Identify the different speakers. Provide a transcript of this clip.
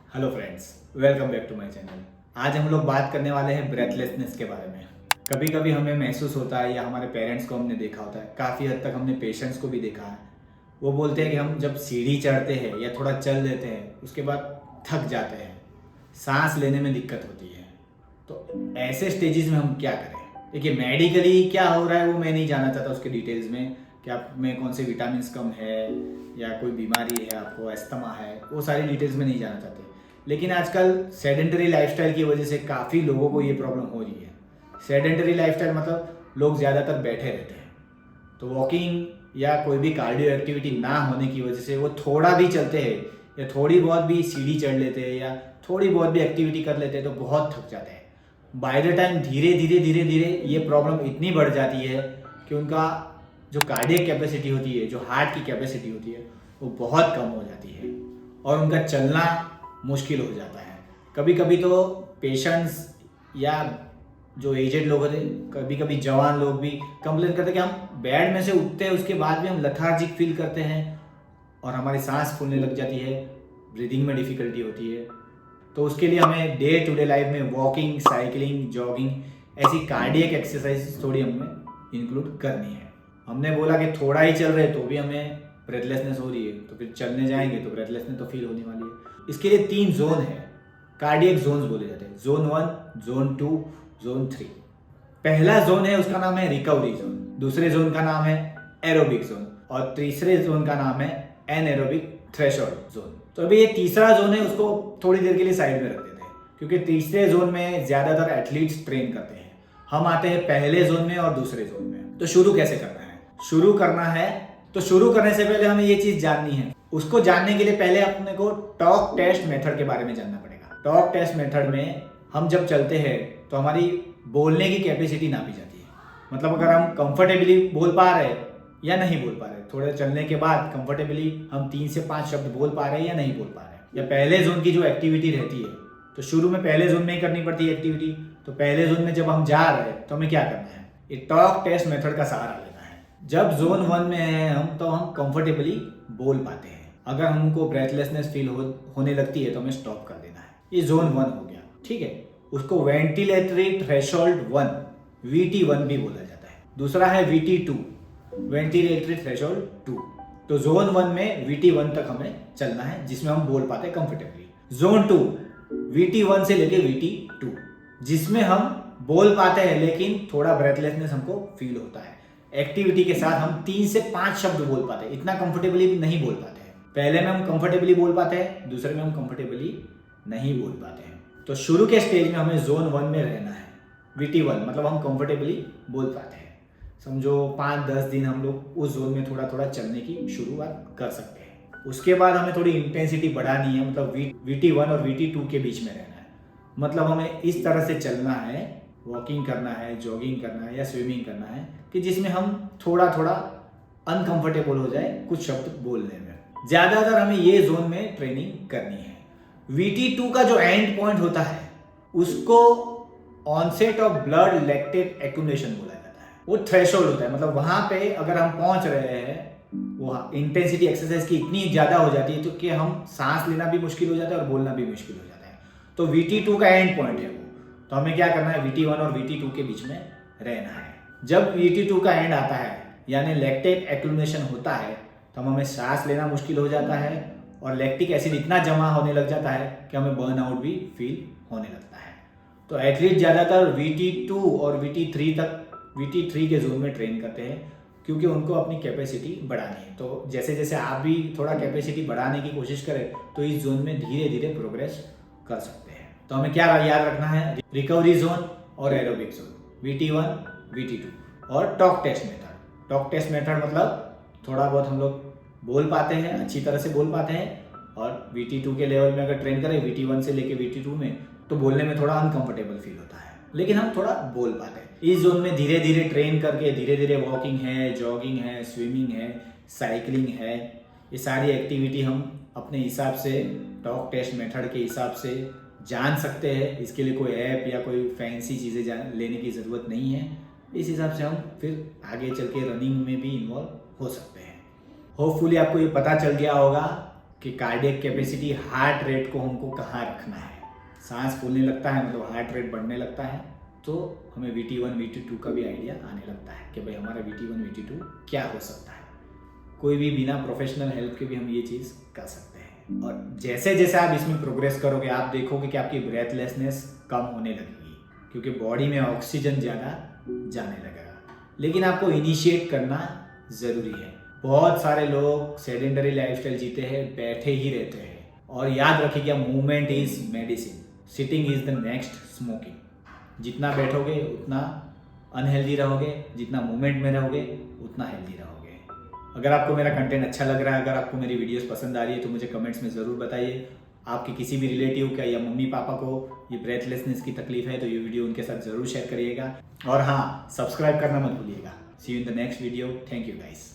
Speaker 1: Hello friends, welcome back to my channel. आज हम लोग बात करने वाले हैं ब्रेथलेसनेस के बारे में। कभी कभी हमें महसूस होता है या हमारे पेरेंट्स को हमने देखा होता है, काफ़ी हद तक हमने पेशेंट्स को भी देखा है। वो बोलते हैं कि हम जब सीढ़ी चढ़ते हैं या थोड़ा चल लेते हैं उसके बाद थक जाते हैं, सांस लेने में दिक्कत होती है। तो ऐसे स्टेजेस में हम क्या करें? देखिए, मेडिकली क्या हो रहा है वो मैं नहीं जानना चाहता उसके डिटेल्स में, कि आप में कौन से विटामिन कम है या कोई बीमारी है, आपको अस्थमा है, वो सारी डिटेल्स में नहीं जानना चाहते। लेकिन आजकल सेडेंटरी लाइफस्टाइल की वजह से काफ़ी लोगों को ये प्रॉब्लम हो रही है। सेडेंटरी लाइफस्टाइल मतलब लोग ज़्यादातर बैठे रहते हैं, तो वॉकिंग या कोई भी कार्डियो एक्टिविटी ना होने की वजह से वो थोड़ा भी चलते हैं या थोड़ी बहुत भी सीढ़ी चढ़ लेते हैं या थोड़ी बहुत भी एक्टिविटी कर लेते हैं तो बहुत थक जाते हैं। बाय द टाइम धीरे धीरे ये प्रॉब्लम इतनी बढ़ जाती है कि उनका जो कार्डियक कैपेसिटी होती है, जो हार्ट की कैपेसिटी होती है, वो बहुत कम हो जाती है और उनका चलना मुश्किल हो जाता है। कभी कभी तो पेशेंट्स या जो एजेड लोग होते हैं, कभी कभी जवान लोग भी कंप्लेन करते हैं कि हम बेड में से उठते हैं उसके बाद भी हम लेथार्जिक फील करते हैं और हमारी सांस फूलने लग जाती है, ब्रीदिंग में डिफिकल्टी होती है। तो उसके लिए हमें डे टू डे लाइफ में वॉकिंग, साइकिलिंग, जॉगिंग, ऐसी कार्डियक एक्सरसाइज थोड़ी हमें इंक्लूड करनी है। हमने बोला कि थोड़ा ही चल रहे तो भी हमें ब्रेथलेसनेस हो रही है, तो फिर चलने जाएंगे तो ब्रेथलेसनेस तो फील होने वाली है। इसके लिए 3 जोन है, कार्डियक जोन्स बोले जाते हैं, जोन 1, जोन 2, जोन 3। पहला जोन है उसका नाम है रिकवरी जोन, दूसरे जोन का नाम है एरोबिक जोन और तीसरे जोन का नाम है एनएरोबिक थ्रेशोल्ड जोन। तो अभी ये तीसरा जोन है, उसको थोड़ी देर के लिए साइड में रख देते हैं क्योंकि तीसरे जोन में ज्यादातर एथलीट्स ट्रेन करते हैं। हम आते हैं पहले जोन में और दूसरे जोन में। तो शुरू कैसे करना है? शुरू करने से पहले हमें ये चीज जाननी है। उसको जानने के लिए पहले अपने को टॉक टेस्ट मेथड के बारे में जानना पड़ेगा। टॉक टेस्ट मेथड में हम जब चलते हैं तो हमारी बोलने की कैपेसिटी नापी जाती है। मतलब अगर हम कंफर्टेबली बोल पा रहे हैं या नहीं बोल पा रहे, थोड़े चलने के बाद कंफर्टेबली हम 3 से 5 शब्द बोल पा रहे हैं या नहीं बोल पा रहे, या पहले जोन की जो एक्टिविटी रहती है तो शुरू में पहले जोन में ही करनी पड़ती है एक्टिविटी। तो पहले जोन में जब हम जा रहे हैं तो हमें क्या करना है? ये टॉक टेस्ट मेथड का सहारा लेना है। जब जोन 1 में है हम, तो हम कंफर्टेबली बोल पाते हैं। अगर हमको ब्रेथलेसनेस फील होने लगती है तो हमें स्टॉप कर देना है। ये जोन 1 हो गया, ठीक है। उसको वेंटिलेटरी थ्रेशोल्ड 1, VT1 भी बोला जाता है। दूसरा है VT2, वेंटिलेटरी थ्रेशोल्ड 2। तो जोन 1 में VT1 तक हमें चलना है जिसमें हम बोल पाते हैं कंफर्टेबली। जोन 2, VT1 से लेके VT2, जिसमें हम बोल पाते हैं लेकिन थोड़ा ब्रेथलेसनेस हमको फील होता है। एक्टिविटी के साथ हम 3 से 5 शब्द बोल पाते हैं, इतना कंफर्टेबली भी नहीं बोल पाते हैं। पहले में हम कंफर्टेबली बोल पाते हैं, दूसरे में हम कंफर्टेबली नहीं बोल पाते हैं। तो शुरू के स्टेज में हमें जोन 1 में रहना है, VT1, मतलब हम कंफर्टेबली बोल पाते हैं। समझो 5-10 दिन हम लोग उस जोन में थोड़ा थोड़ा चलने की शुरुआत कर सकते हैं। उसके बाद हमें थोड़ी इंटेंसिटी बढ़ानी है, मतलब VT1 और VT2 के बीच में रहना है। मतलब हमें इस तरह से चलना है, वॉकिंग करना है, जॉगिंग करना है या स्विमिंग करना है कि जिसमें हम थोड़ा थोड़ा अनकंफर्टेबल हो जाए कुछ शब्द बोलने में। ज्यादातर हमें ये जोन में ट्रेनिंग करनी है। VT2 का जो एंड पॉइंट होता है उसको onset of blood lactate accumulation बोला जाता है। वो थ्रेशोल्ड होता है, मतलब वहां पे अगर हम पहुंच रहे हैं, वो इंटेंसिटी एक्सरसाइज की इतनी ज्यादा हो जाती है तो कि हम सांस लेना भी मुश्किल हो जाता है और बोलना भी मुश्किल हो जाता है। तो VT2 का एंड पॉइंट है वो। तो हमें क्या करना है? VT1 और VT2 के बीच में रहना है। जब VT2 का एंड आता है यानी लैक्टेट एक्यूमुलेशन होता है तो हमें सांस लेना मुश्किल हो जाता है और लैक्टिक एसिड इतना जमा होने लग जाता है कि हमें बर्नआउट भी फील होने लगता है। तो एथलीट ज़्यादातर VT2 और VT3 के जोन में ट्रेन करते हैं क्योंकि उनको अपनी कैपेसिटी बढ़ानी है। तो जैसे जैसे आप भी थोड़ा कैपेसिटी बढ़ाने की कोशिश करें तो इस जोन में धीरे धीरे प्रोग्रेस कर सकते हैं। तो हमें क्या याद रखना है? रिकवरी जोन और एरोबिक जोन, VT1, VT2 और talk test method. Talk test method मतलब थोड़ा बहुत हम लोग बोल पाते हैं, अच्छी तरह से बोल पाते हैं, और VT2 के लेवल में अगर ट्रेन करें VT1 से लेके VT2 में, तो बोलने में थोड़ा अनकंफर्टेबल फील होता है लेकिन हम थोड़ा बोल पाते हैं। इस जोन में धीरे धीरे ट्रेन करके धीरे धीरे वॉकिंग है, जॉगिंग है, स्विमिंग है, साइकिलिंग है, ये सारी एक्टिविटी हम अपने हिसाब से टॉक टेस्ट मेथड के हिसाब से जान सकते हैं। इसके लिए कोई ऐप या कोई फैंसी चीज़ें लेने की ज़रूरत नहीं है। इस हिसाब से हम फिर आगे चल के रनिंग में भी इन्वॉल्व हो सकते हैं। होपफुली आपको ये पता चल गया होगा कि कार्डियक कैपेसिटी, हार्ट रेट को हमको कहाँ रखना है। सांस फूलने लगता है मतलब हार्ट रेट बढ़ने लगता है, तो हमें VT1 VT2 का भी आइडिया आने लगता है कि भाई हमारा VT1 VT2 क्या हो सकता है। कोई भी बिना प्रोफेशनल हेल्प के भी हम ये चीज़ कर सकते हैं। और जैसे जैसे आप इसमें प्रोग्रेस करोगे आप देखोगे कि आपकी ब्रेथलेसनेस कम होने लगेगी, क्योंकि बॉडी में ऑक्सीजन ज़्यादा जाने लगेगा। लेकिन आपको इनिशिएट करना ज़रूरी है। बहुत सारे लोग सेडेंटरी लाइफस्टाइल जीते हैं, बैठे ही रहते हैं। और याद रखिए कि movement is medicine, sitting is the next smoking. जितना बैठोगे उतना अनहेल्दी रहोगे, जितना मूवमेंट में रहोगे उतना हेल्दी रहोगे। अगर आपको मेरा कंटेंट अच्छा लग रहा है, अगर आपको मेरी वीडियोस पसंद आ रही है तो मुझे कमेंट्स में ज़रूर बताइए। आपके किसी भी रिलेटिव का या मम्मी पापा को ये ब्रेथलेसनेस की तकलीफ है तो ये वीडियो उनके साथ ज़रूर शेयर करिएगा। और हाँ, सब्सक्राइब करना मत भूलिएगा। See you in the next video. Thank you guys.